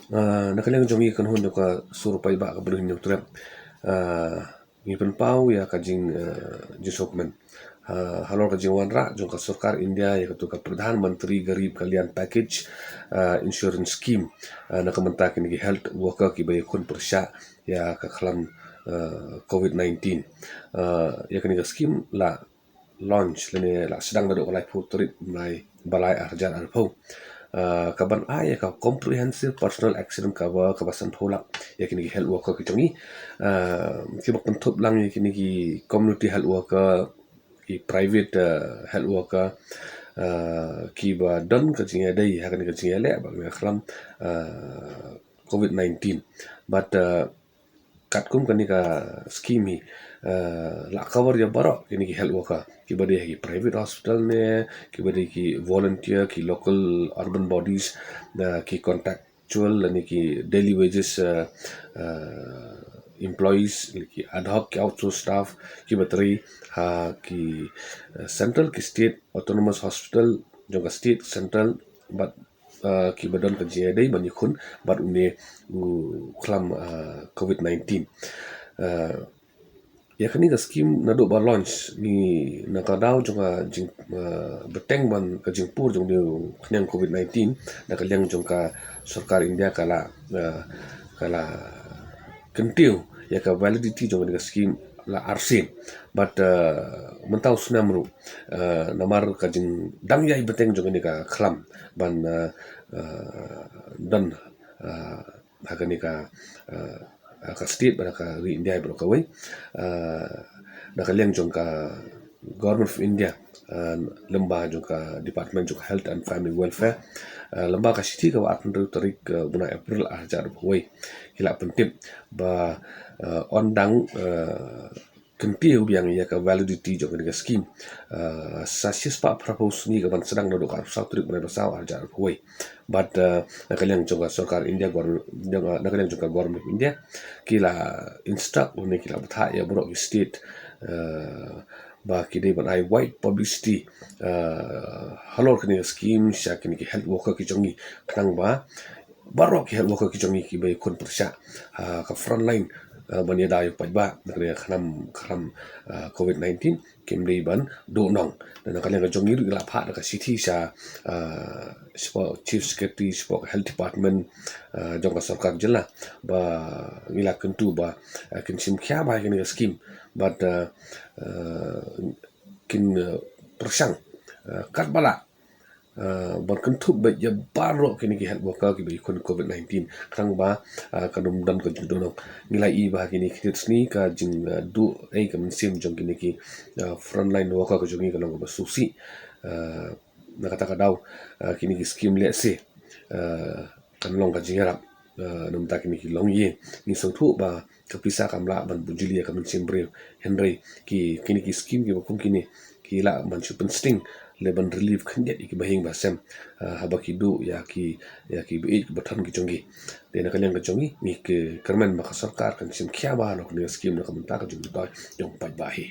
Nakaleng jongi kan hon joka surupai ba ka beruhin yok trap. Ngi pen pau ya ka jing jisokmen. Halor ka jing wanra jong ka Sarkar India ya ka tu ka Pradhan Mantri Garib Kalyan Package Insurance Scheme na ka menta ki ni health worker ki bay kun persya ya ka khalam COVID-19. Ya ka ni ka scheme la launch lene la sedang daduk kalai putrit mai balai arjan arpau. Kaban ya ka comprehensive personal accident cover kabasan tholak ya kini health worker ki chongi ki bak pentup lang ya kini ki community health worker ki private health worker ki ba don ka jinga dai ha kini ka jinga le ba me khram COVID-19 but kat kum kani ka scheme hi la cover ya baro kini ki health worker ki bade ki private hospital ne ki bade ki volunteer ki local urban bodies ki contractual ani ki daily wages employees ki ad hoc ki outsourced staff ki bateri ki central ki state autonomous hospital juga state central but ki badan kerja dai bani khun bat une klam COVID-19 ya kani ka scheme na do ba launch ni na ka daw jonga jing beteng ban ka jing pur jong ni khnyang COVID-19 na ka leng jong ka Sarkar India kala kentiu ya ka validity jong ni ka scheme la arsin but mentau sunamru namar ka jing dang yai beteng jong ni ka khlam ban dan hakani ka state ba ka ri India ba ka wei na ka leng jong ka government of India lamba jong ka department jong health and family welfare lamba ka siti ka wat tarik bulan April ajar wei kila pentip ba ondang kentiu biang ya ka validity jong ka scheme sasis pa propose ni ka ban sedang dodok ka south trip na saw ajar wei but nakaleng jong ka Sarkar India government nakaleng jong ka government of India kila instruct ni kila batha ya bro state ba kini ban ai white publicity halor kini scheme sha kini health worker ki jongi kang ba barok health worker ki jongi ki bay kun persya ka frontline bani dayo pajba nakre khanam COVID-19 kimri ban do nong dan kalian ka jongi la pha ka city sha chief secretary spok health department jong ka Sarkar jilla ba ngila kentu ba kin sim kya ba kini scheme but kin persang kat bala ban kentu ba ya baro kini ki health worker ki bi kun COVID-19 krang ba kanum dan ka judo ngila i ba kini kits ni ka jing du ai ka sim jong kini ki frontline worker ka jongi ka long ba susi nakata ka daw kini ki scheme le se kan long ka jingarap num ta kini ki long ye ni so thu ba ka pisa kamla ban bujili ka min simbre Henry ki kini ki scheme ki kum kini ki la ban chupen sting le ban relief khandet ki bahing ba sem haba ki du ya ki bi bathan ki jongi de na kaleng ka jongi ni ke kerman ba Sarkar kan sim khya ba no ni scheme na ka min ta ka jongi ta jong pa ba hi